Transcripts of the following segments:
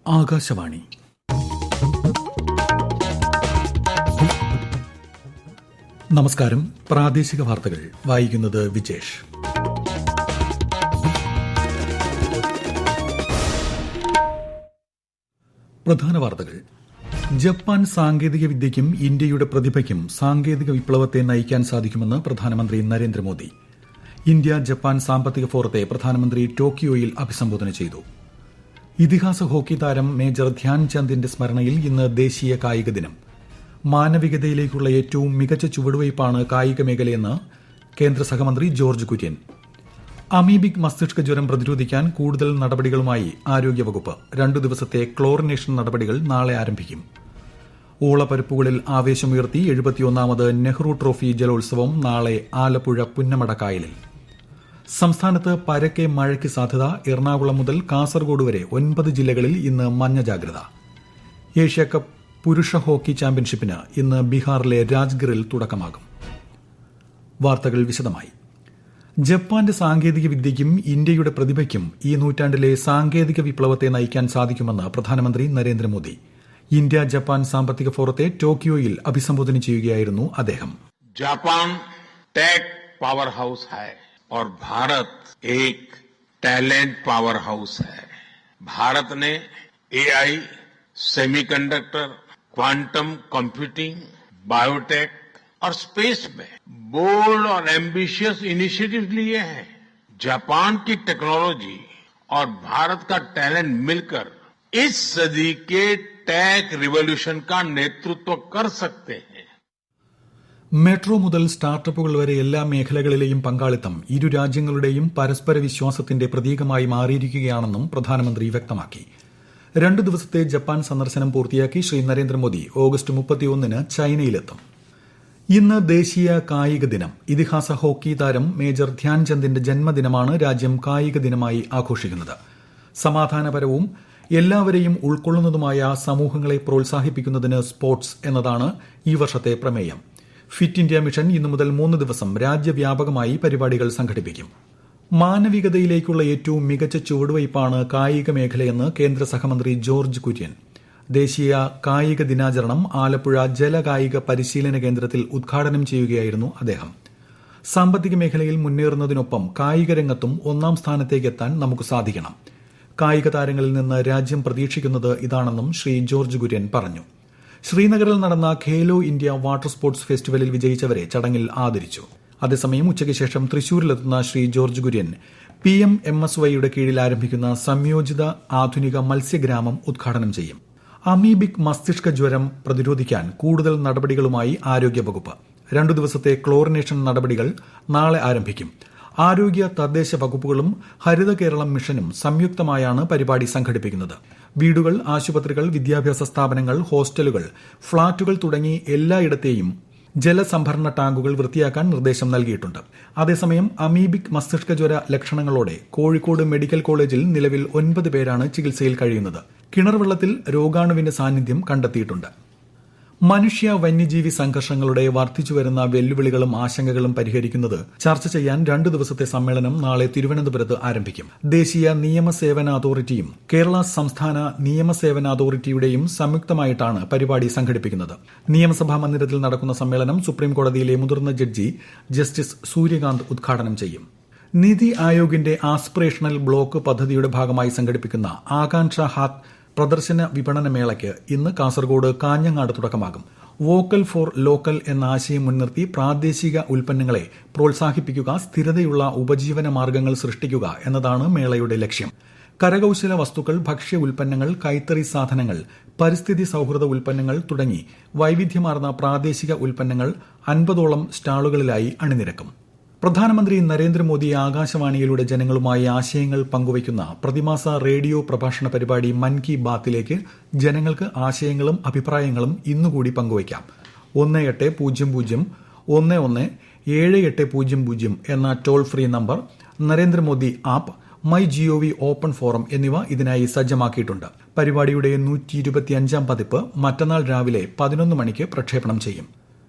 ആകാശവാണി. നമസ്കാരം. പ്രാദേശിക വാർത്തകൾ വായിക്കുന്നത് വിജേഷ്. പ്രധാന വാർത്തകൾ. ജപ്പാൻ സാങ്കേതിക വിദ്യയ്ക്കും ഇന്ത്യയുടെ പ്രതിഭയ്ക്കും സാങ്കേതിക വിപ്ലവത്തെ നയിക്കാൻ സാധിക്കുമെന്ന് പ്രധാനമന്ത്രി നരേന്ദ്രമോദി. ഇന്ത്യ ജപ്പാൻ സാമ്പത്തിക ഫോറത്തെ പ്രധാനമന്ത്രി ടോക്കിയോയിൽ അഭിസംബോധന ചെയ്തു. ഇതിഹാസ ഹോക്കി താരം മേജർ ധ്യാൻചന്ദിന്റെ സ്മരണയിൽ ഇന്ന് ദേശീയ കായിക ദിനം. മാനവികതയിലേക്കുള്ള ഏറ്റവും മികച്ച ചുവടുവയ്പ്പാണ് കായിക മേഖലയെന്ന് കേന്ദ്ര സഹമന്ത്രി ജോർജ് കുര്യൻ. അമീബിക് മസ്തിഷ്ക ജ്വരം പ്രതിരോധിക്കാൻ കൂടുതൽ നടപടികളുമായി ആരോഗ്യവകുപ്പ്. 2 ദിവസത്തെ ക്ലോറിനേഷൻ നടപടികൾ നാളെ ആരംഭിക്കും. ഓളപ്പരപ്പുകളിൽ ആവേശമുയർത്തി 71ാമത് നെഹ്റു ട്രോഫി ജലോത്സവം നാളെ ആലപ്പുഴ പുന്നമട കായലിൽ. സംസ്ഥാനത്ത് പരക്കെ മഴയ്ക്ക് സാധ്യത. എറണാകുളം മുതൽ കാസർഗോഡ് വരെ 9 ജില്ലകളിൽ ഇന്ന് മഞ്ഞ ജാഗ്രത. ഏഷ്യാകപ്പ് പുരുഷ ഹോക്കി ചാമ്പ്യൻഷിപ്പിന് ഇന്ന് ബീഹാറിലെ രാജ്ഗറിൽ തുടക്കമാകും. വാർത്തകൾ വിശദമായി. ജപ്പാന്റെ സാങ്കേതിക വിദ്യയ്ക്കും ഇന്ത്യയുടെ പ്രതിഭയ്ക്കും ഈ നൂറ്റാണ്ടിലെ സാങ്കേതിക വിപ്ലവത്തെ നയിക്കാൻ സാധിക്കുമെന്ന് പ്രധാനമന്ത്രി നരേന്ദ്രമോദി. ഇന്ത്യ ജപ്പാൻ സാമ്പത്തിക ഫോറത്തെ ടോക്കിയോയിൽ അഭിസംബോധന ചെയ്യുകയായിരുന്നു അദ്ദേഹം. जापान टेक पावर हाउस है और भारत एक टैलेंट पावर हाउस है. भारत ने AI, semiconductor, quantum computing, biotech और स्पेस में बोल्ड और एम्बिशियस इनिशिएटिव लिए हैं. जापान की टेक्नोलॉजी और भारत का टैलेंट मिलकर इस सदी के टेक रिवॉल्यूशन का नेतृत्व कर सकते हैं. മെട്രോ മുതൽ സ്റ്റാർട്ടപ്പുകൾ വരെ എല്ലാ മേഖലകളിലെയും പങ്കാളിത്തം ഇരു രാജ്യങ്ങളുടെയും പരസ്പര വിശ്വാസത്തിന്റെ പ്രതീകമായി മാറിയിരിക്കുകയാണെന്നും പ്രധാനമന്ത്രി വ്യക്തമാക്കി. 2 ദിവസത്തെ ജപ്പാൻ സന്ദർശനം പൂർത്തിയാക്കി ശ്രീ നരേന്ദ്രമോദി ഓഗസ്റ്റ് 31 ചൈനയിലെത്തും. ഇന്ന് ദേശീയ കായിക ദിനം. ഇതിഹാസ ഹോക്കി താരം മേജർ ധ്യാൻചന്ദിന്റെ ജന്മദിനമാണ് രാജ്യം കായിക ദിനമായി ആഘോഷിക്കുന്നത്. സമാധാനപരവും എല്ലാവരെയും ഉൾക്കൊള്ളുന്നതുമായ സമൂഹങ്ങളെ പ്രോത്സാഹിപ്പിക്കുന്നതിന് സ്പോർട്സ് എന്നതാണ് ഈ വർഷത്തെ പ്രമേയം. ഫിറ്റ് ഇന്ത്യ മിഷൻ ഇന്നു മുതൽ 3 ദിവസം രാജ്യവ്യാപകമായി പരിപാടികൾ സംഘടിപ്പിക്കും. മാനവികതയിലേക്കുള്ള ഏറ്റവും മികച്ച ചുവടുവയ്പ്പാണ് കായിക മേഖലയെന്ന് കേന്ദ്ര സഹമന്ത്രി ജോർജ് കുര്യൻ. ദേശീയ കായിക ദിനാചരണം ആലപ്പുഴ ജലകായിക പരിശീലന കേന്ദ്രത്തിൽ ഉദ്ഘാടനം ചെയ്യുകയായിരുന്നു അദ്ദേഹം. സാമ്പത്തിക മേഖലയിൽ മുന്നേറുന്നതിനൊപ്പം കായിക രംഗത്തും 1ാം സ്ഥാനത്തേക്ക് എത്താൻ നമുക്ക് സാധിക്കണം. കായിക താരങ്ങളിൽ നിന്ന് രാജ്യം പ്രതീക്ഷിക്കുന്നത് ഇതാണെന്നും ശ്രീ ജോർജ് കുര്യൻ പറഞ്ഞു. ശ്രീനഗറിൽ നടന്ന ഖേലോ ഇന്ത്യ വാട്ടർ സ്പോർട്സ് ഫെസ്റ്റിവലിൽ വിജയിച്ചവരെ ചടങ്ങിൽ ആദരിച്ചു. അതേസമയം ഉച്ചയ്ക്ക് ശേഷം തൃശൂരിലെത്തുന്ന ശ്രീ ജോർജ് കുര്യൻ PMMSYയുടെ കീഴിൽ ആരംഭിക്കുന്ന സംയോജിത ആധുനിക മത്സ്യഗ്രാമം ഉദ്ഘാടനം ചെയ്യും. അമീബിക് മസ്തിഷ്ക ജ്വരം പ്രതിരോധിക്കാൻ കൂടുതൽ നടപടികളുമായി ആരോഗ്യവകുപ്പ്. 2 ദിവസത്തെ ക്ലോറിനേഷൻ നടപടികൾ നാളെ ആരംഭിക്കും. ആരോഗ്യ തദ്ദേശ വകുപ്പുകളും ഹരിത കേരളം മിഷനും സംയുക്തമായാണ് പരിപാടി സംഘടിപ്പിക്കുന്നത്. വീടുകൾ, ആശുപത്രികൾ, വിദ്യാഭ്യാസ സ്ഥാപനങ്ങൾ, ഹോസ്റ്റലുകൾ, ഫ്ളാറ്റുകൾ തുടങ്ങി എല്ലായിടത്തെയും ജലസംഭരണ ടാങ്കുകൾ വൃത്തിയാക്കാൻ നിർദ്ദേശം നൽകിയിട്ടുണ്ട്. അതേസമയം അമീബിക് മസ്തിഷ്ക ജ്വര ലക്ഷണങ്ങളോടെ കോഴിക്കോട് മെഡിക്കൽ കോളേജിൽ നിലവിൽ 9 പേരാണ് ചികിത്സയിൽ കഴിയുന്നത്. കിണർവെള്ളത്തിൽ രോഗാണുവിന്റെ സാന്നിധ്യം കണ്ടെത്തിയിട്ടുണ്ട്. മനുഷ്യ വന്യജീവി സംഘർഷങ്ങളുടെ വർദ്ധിച്ചുവരുന്ന വെല്ലുവിളികളും ആശങ്കകളും പരിഹരിക്കുന്നത് ചർച്ച ചെയ്യാൻ 2 ദിവസത്തെ സമ്മേളനം നാളെ തിരുവനന്തപുരത്ത് ആരംഭിക്കും. ദേശീയ നിയമസേവന അതോറിറ്റിയും കേരള സംസ്ഥാന നിയമസേവന അതോറിറ്റിയുടെയും സംയുക്തമായിട്ടാണ് പരിപാടി സംഘടിപ്പിക്കുന്നത്. നിയമസഭാ മന്ദിരത്തിൽ നടക്കുന്ന സമ്മേളനം സുപ്രീംകോടതിയിലെ മുതിർന്ന ജഡ്ജി ജസ്റ്റിസ് സൂര്യകാന്ത് ഉദ്ഘാടനം ചെയ്യും. നിതി ആയോഗിന്റെ ആസ്പിറേഷണൽ ബ്ലോക്ക് പദ്ധതിയുടെ ഭാഗമായി സംഘടിപ്പിക്കുന്ന ആകാംക്ഷ ഹാത്ത് പ്രദർശന വിപണന മേളയ്ക്ക് ഇന്ന് കാസർഗോഡ് കാഞ്ഞങ്ങാട് തുടക്കമാകും. വോക്കൽ ഫോർ ലോക്കൽ എന്ന ആശയം മുൻനിർത്തി പ്രാദേശിക ഉൽപ്പന്നങ്ങളെ പ്രോത്സാഹിപ്പിക്കുക, സ്ഥിരതയുള്ള ഉപജീവന മാർഗങ്ങൾ സൃഷ്ടിക്കുക എന്നതാണ് മേളയുടെ ലക്ഷ്യം. കരകൌശല വസ്തുക്കൾ, ഭക്ഷ്യ ഉൽപ്പന്നങ്ങൾ, കൈത്തറി സാധനങ്ങൾ, പരിസ്ഥിതി സൌഹൃദ ഉൽപ്പന്നങ്ങൾ തുടങ്ങി വൈവിധ്യമാർന്ന പ്രാദേശിക ഉൽപ്പന്നങ്ങൾ 50ഓളം സ്റ്റാളുകളിലായി അണിനിരക്കും. പ്രധാനമന്ത്രി നരേന്ദ്രമോദി ആകാശവാണിയിലൂടെ ജനങ്ങളുമായി ആശയങ്ങൾ പങ്കുവയ്ക്കുന്ന പ്രതിമാസ റേഡിയോ പ്രഭാഷണ പരിപാടി മൻ കി ബാത്തിലേക്ക് ജനങ്ങൾക്ക് ആശയങ്ങളും അഭിപ്രായങ്ങളും ഇന്നുകൂടി പങ്കുവയ്ക്കാം. 1800-11-7800 എന്ന toll free number, Narendra Modi app, my G O V open forum എന്നിവ ഇതിനായി സജ്ജമാക്കിയിട്ടുണ്ട്. പരിപാടിയുടെ 125ാം പതിപ്പ് മറ്റന്നാൾ രാവിലെ 11 മണിക്ക് പ്രക്ഷേപണം ചെയ്യും.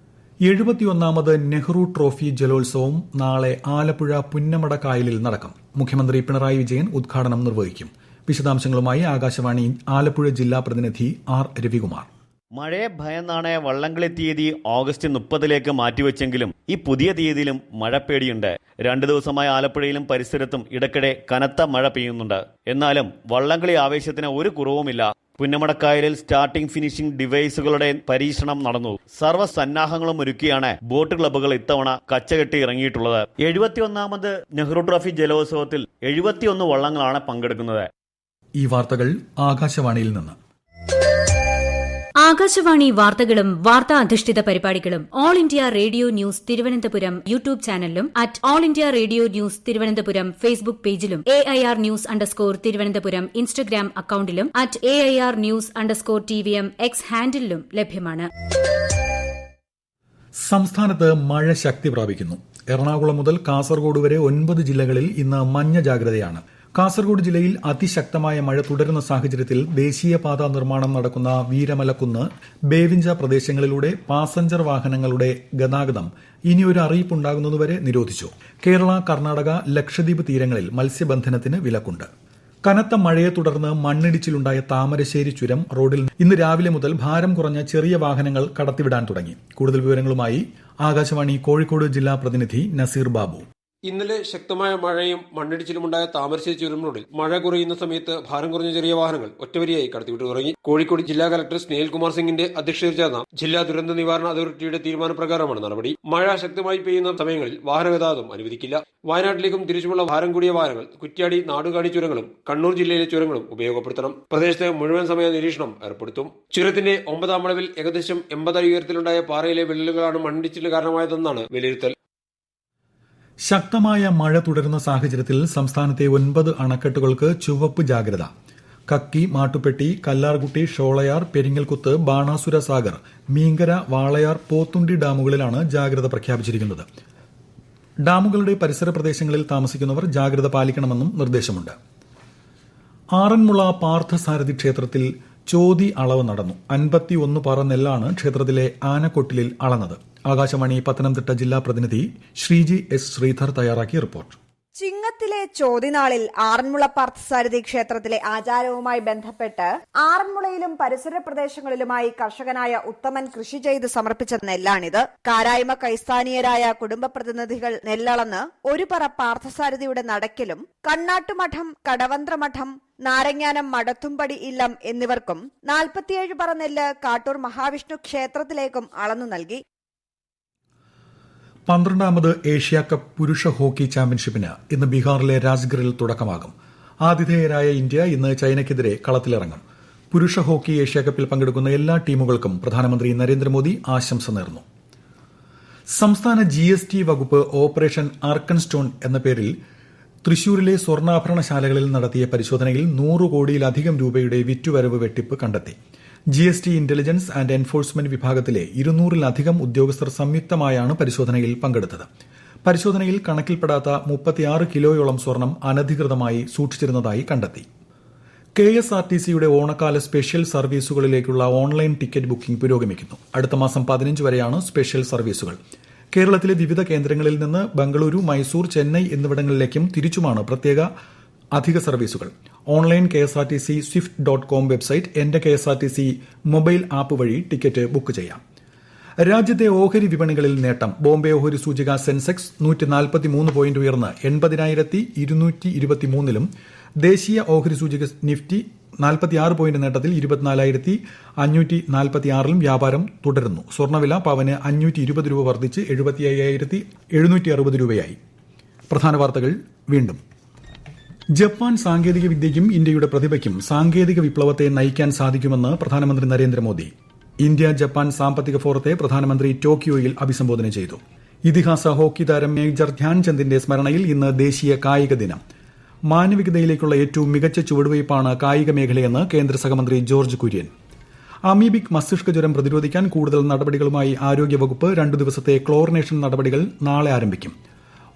71ാമത് നെഹ്റു ട്രോഫി ജലോത്സവം നാളെ ആലപ്പുഴ പുന്നമട കായലിൽ നടക്കും. മുഖ്യമന്ത്രി പിണറായി വിജയൻ ഉദ്ഘാടനം നിർവഹിക്കും. വിശദാംശങ്ങളുമായി ആകാശവാണി ആലപ്പുഴ ജില്ലാ പ്രതിനിധി ആർ രവികുമാർ. മഴയെ ഭയന്നാണ് വള്ളംകളി തീയതി ഓഗസ്റ്റ് 30 മാറ്റിവെച്ചെങ്കിലും ഈ പുതിയ തീയതിയിലും മഴ പേടിയുണ്ട്. 2 ദിവസമായി ആലപ്പുഴയിലും പരിസരത്തും ഇടയ്ക്കിടെ കനത്ത മഴ പെയ്യുന്നുണ്ട്. എന്നാലും വള്ളംകളി ആവേശത്തിന് ഒരു കുറവുമില്ല. പുന്നമടക്കായലിൽ സ്റ്റാർട്ടിംഗ് ഫിനിഷിംഗ് ഡിവൈസുകളുടെ പരീക്ഷണം നടന്നു. സർവ്വസന്നാഹങ്ങളും ഒരുക്കിയാണ് ബോട്ട് ക്ലബ്ബുകൾ ഇത്തവണ കച്ചകെട്ടി ഇറങ്ങിയിട്ടുള്ളത്. 71ാമത് നെഹ്റു ട്രോഫി ജലോത്സവത്തിൽ 71 വള്ളങ്ങളാണ് പങ്കെടുക്കുന്നത്. ഈ വാർത്തകൾ ആകാശവാണിയിൽ നിന്ന്. ആകാശവാണി വാർത്തകളും വാർത്താ അധിഷ്ഠിത പരിപാടികളും all India radio news Thiruvananthapuram YouTube ചാനലിലും @all India radio news Thiruvananthapuram Facebook പേജിലും AIR ന്യൂസ് _ ഇൻസ്റ്റഗ്രാം അക്കൌണ്ടിലും @AIR ന്യൂസ് _ TVM X ഹാൻഡിലും ലഭ്യമാണ്. സംസ്ഥാനത്ത് മഴ ശക്തി പ്രാപിക്കുന്നു. എറണാകുളം മുതൽ കാസർഗോഡ് വരെ 9 ജില്ലകളിൽ ഇന്ന് മഞ്ഞ ജാഗ്രതയാണ്. കാസർഗോഡ് ജില്ലയിൽ അതിശക്തമായ മഴ തുടരുന്ന സാഹചര്യത്തിൽ ദേശീയപാതാ നിർമ്മാണം നടക്കുന്ന വീരമലക്കുന്ന്, ബേവിഞ്ച പ്രദേശങ്ങളിലൂടെ പാസഞ്ചർ വാഹനങ്ങളുടെ ഗതാഗതം ഇനിയൊരു അറിയിപ്പുണ്ടാകുന്നതുവരെ നിരോധിച്ചു. കേരള, കർണാടക, ലക്ഷദ്വീപ് തീരങ്ങളിൽ മത്സ്യബന്ധനത്തിന് വിലക്കുണ്ട്. കനത്ത മഴയെ തുടർന്ന് മണ്ണിടിച്ചിലുണ്ടായ താമരശ്ശേരി ചുരം റോഡിൽ ഇന്ന് രാവിലെ മുതൽ ഭാരം കുറഞ്ഞ ചെറിയ വാഹനങ്ങൾ കടത്തിവിടാൻ തുടങ്ങി. കൂടുതൽ വിവരങ്ങളുമായി ആകാശവാണി കോഴിക്കോട് ജില്ലാ പ്രതിനിധി നസീർ ബാബു. ഇന്നലെ ശക്തമായ മഴയും മണ്ണിടിച്ചിലുമുണ്ടായ താമരശ്ശേരി ചുരം റോഡിൽ മഴ കുറയുന്ന സമയത്ത് ഭാരം കുറഞ്ഞ ചെറിയ വാഹനങ്ങൾ ഒറ്റവരിയായി കടത്തിവിട്ടു തുടങ്ങി. കോഴിക്കോട് ജില്ലാ കലക്ടർ സ്നേഹിൽ കുമാർ സിംഗിന്റെ അധ്യക്ഷതയിൽ ചേർന്ന ജില്ലാ ദുരന്ത നിവാരണ അതോറിറ്റിയുടെ തീരുമാനപ്രകാരമാണ് നടപടി. മഴ ശക്തമായി പെയ്യുന്ന സമയങ്ങളിൽ വാഹനഗതാഗതം അനുവദിക്കില്ല. വയനാട്ടിലേക്കും തിരിച്ചുമുള്ള ഭാരം കൂടിയ വാഹനങ്ങൾ കുറ്റ്യാടി, നാടുകാണി ചുരങ്ങളും കണ്ണൂർ ജില്ലയിലെ ചുരങ്ങളും ഉപയോഗപ്പെടുത്തണം. പ്രദേശത്ത് മുഴുവൻ സമയ നിരീക്ഷണം ഏർപ്പെടുത്തും. ചുരത്തിന്റെ 9ാം വളവിൽ ഏകദേശം 80 അടി ഉയരത്തിലുണ്ടായ പാറയിലെ വിള്ളലുകളാണ് മണ്ണിടിച്ചിലിന് കാരണമായതെന്നാണ് വിലയിരുത്തൽ. ശക്തമായ മഴ തുടരുന്ന സാഹചര്യത്തിൽ സംസ്ഥാനത്തെ 9 അണക്കെട്ടുകൾക്ക് ചുവപ്പ് ജാഗ്രത. കക്കി, മാട്ടുപ്പെട്ടി, കല്ലാർകുട്ടി, ഷോളയാർ, പെരിങ്ങൽകുത്ത്, ബാണാസുര സാഗർ, മീങ്കര, വാളയാർ, പോത്തുണ്ടി ഡാമുകളിലാണ് ജാഗ്രത പ്രഖ്യാപിച്ചിരിക്കുന്നത്. ഡാമുകളുടെ പരിസര പ്രദേശങ്ങളിൽ താമസിക്കുന്നവർ ജാഗ്രത പാലിക്കണമെന്നും നിർദ്ദേശമുണ്ട്. ആറന്മുള പാർത്ഥസാരഥി ക്ഷേത്രത്തിൽ ചോതി അളവ് നടന്നു. 51 പറ നെല്ലാണ് ക്ഷേത്രത്തിലെ ആനക്കൊട്ടിലിൽ അളന്നത്. ആകാശവാണി പത്തനംതിട്ട ജില്ലാ പ്രതിനിധി ശ്രീജി S. ശ്രീധർ തയ്യാറാക്കിയ റിപ്പോർട്ട്. ചിങ്ങത്തിലെ ചോതിനാളിൽ ആറന്മുള പാർത്ഥസാരഥി ക്ഷേത്രത്തിലെ ആചാരവുമായി ബന്ധപ്പെട്ട് ആറന്മുളയിലും പരിസര പ്രദേശങ്ങളിലുമായി കർഷകനായ ഉത്തമൻ കൃഷി ചെയ്ത് സമർപ്പിച്ച നെല്ലാണിത്. കാരായ്മ ക്രൈസ്താനീയരായ കുടുംബ പ്രതിനിധികൾ നെല്ലളന്ന് ഒരു പറ പാർത്ഥസാരഥിയുടെ നടക്കിലും കണ്ണാട്ടുമഠം, കടവന്ത്രമഠം, നാരങ്ങാനം മടത്തുംപടി ഇല്ലം എന്നിവർക്കും 47 പറ നെല്ല് കാട്ടൂർ മഹാവിഷ്ണു ക്ഷേത്രത്തിലേക്കും അളന്നു നൽകി. 12ാമത് ഏഷ്യ കപ്പ് പുരുഷ ഹോക്കി ചാമ്പ്യൻഷിപ്പിന് ഇന്ന് ബീഹാറിലെ രാജ്ഗറിൽ തുടക്കമാകും. ആതിഥേയരായ ഇന്ത്യ ഇന്ന് ചൈനയ്ക്കെതിരെ കളത്തിലിറങ്ങും. പുരുഷ ഹോക്കി ഏഷ്യാകപ്പിൽ പങ്കെടുക്കുന്ന എല്ലാ ടീമുകൾക്കും പ്രധാനമന്ത്രി നരേന്ദ്രമോദി ആശംസ നേർന്നു. സംസ്ഥാന GST വകുപ്പ് ഓപ്പറേഷൻ ആർക്കൻ സ്റ്റോൺ എന്ന പേരിൽ തൃശൂരിലെ സ്വർണ്ണാഭരണശാലകളിൽ നടത്തിയ പരിശോധനയിൽ 100 കോടിയിലധികം രൂപയുടെ വിറ്റുവരവ് വെട്ടിപ്പ് കണ്ടെത്തി. GST ഇന്റലിജൻസ് ആൻഡ് എൻഫോഴ്സ്മെന്റ് വിഭാഗത്തിലെ 200-ലധികം ഉദ്യോഗസ്ഥർ സംയുക്തമായാണ് പരിശോധനയിൽ പങ്കെടുത്തത്. പരിശോധനയിൽ കണക്കിൽപ്പെടാത്ത 36 കിലോയോളം സ്വർണം അനധികൃതമായി സൂക്ഷിച്ചിരുന്നതായി കണ്ടെത്തി. KSRTCയുടെ ഓണക്കാല സ്പെഷ്യൽ സർവീസുകളിലേക്കുള്ള ഓൺലൈൻ ടിക്കറ്റ് ബുക്കിംഗ് പുരോഗമിക്കുന്നു. അടുത്ത മാസം 15 വരെയാണ് സ്പെഷ്യൽ സർവീസുകൾ. കേരളത്തിലെ വിവിധ കേന്ദ്രങ്ങളിൽ നിന്ന് ബംഗളൂരു, മൈസൂർ, ചെന്നൈ എന്നിവിടങ്ങളിലേക്കും തിരിച്ചുമാണ് പ്രത്യേക അധിക സർവീസുകൾ. ഓൺലൈൻ KSRTC swift.com വെബ്സൈറ്റ്, എന്റെ KSRTC മൊബൈൽ ആപ്പ് വഴി ടിക്കറ്റ് ബുക്ക് ചെയ്യാം. രാജ്യത്തെ ഓഹരി വിപണികളിൽ നേട്ടം. ബോംബെ ഓഹരി സൂചിക സെൻസെക്സ് 143 പോയിന്റ് ഉയർന്ന് 80,223-ലും ദേശീയ ഓഹരി സൂചിക നിഫ്റ്റി 46 പോയിന്റ് നേട്ടത്തിൽ 24,546-ലും വ്യാപാരം തുടരുന്നു. സ്വർണ്ണവില പവന് 520 രൂപ വർദ്ധിച്ച് 75,760 രൂപയായി. പ്രധാന വാർത്തകൾ വീണ്ടും. ജപ്പാൻ സാങ്കേതിക വിദ്യയ്ക്കും ഇന്ത്യയുടെ പ്രതിഭയ്ക്കും സാങ്കേതിക വിപ്ലവത്തെ നയിക്കാൻ സാധിക്കുമെന്ന് പ്രധാനമന്ത്രി നരേന്ദ്രമോദി. ഇന്ത്യ ജപ്പാൻ സാമ്പത്തിക ഫോറത്തെ പ്രധാനമന്ത്രി ടോക്കിയോയിൽ അഭിസംബോധന ചെയ്തു. ഇതിഹാസ ഹോക്കി താരം മേജർ ധ്യാൻചന്ദിന്റെ സ്മരണയിൽ ഇന്ന് ദേശീയ കായിക ദിനം. മാനവികതയിലേക്കുള്ള ഏറ്റവും മികച്ച ചുവടുവയ്പ്പാണ് കായിക മേഖലയെന്ന് കേന്ദ്ര സഹമന്ത്രി ജോർജ് കുര്യൻ. അമീബിക് മസ്തിഷ്ക ജ്വരം പ്രതിരോധിക്കാൻ കൂടുതൽ നടപടികളുമായി ആരോഗ്യവകുപ്പ് 2 ദിവസത്തെ ക്ലോറിനേഷൻ നടപടികൾ നാളെ ആരംഭിക്കും.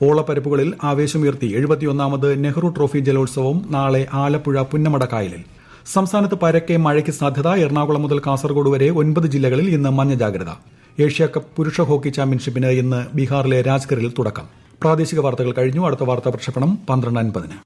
ഓളപ്പരപ്പുകളിൽ ആവേശമുയർത്തി 71ാമത് നെഹ്റു ട്രോഫി ജലോത്സവം നാളെ ആലപ്പുഴ പുന്നമടക്കായലിൽ. സംസ്ഥാനത്ത് പരക്കെ മഴയ്ക്ക് സാധ്യത. എറണാകുളം മുതൽ കാസർഗോഡ് വരെ 9 ജില്ലകളിൽ ഇന്ന് മഞ്ഞ ജാഗ്രത. ഏഷ്യ കപ്പ് പുരുഷ ഹോക്കി ചാമ്പ്യൻഷിപ്പിന് ഇന്ന് ബീഹാറിലെ രാജ്ഗറിൽ തുടക്കം. പ്രാദേശിക വാർത്തകൾ കഴിഞ്ഞു. അടുത്ത വാർത്താ പ്രക്ഷേപണം 12:50.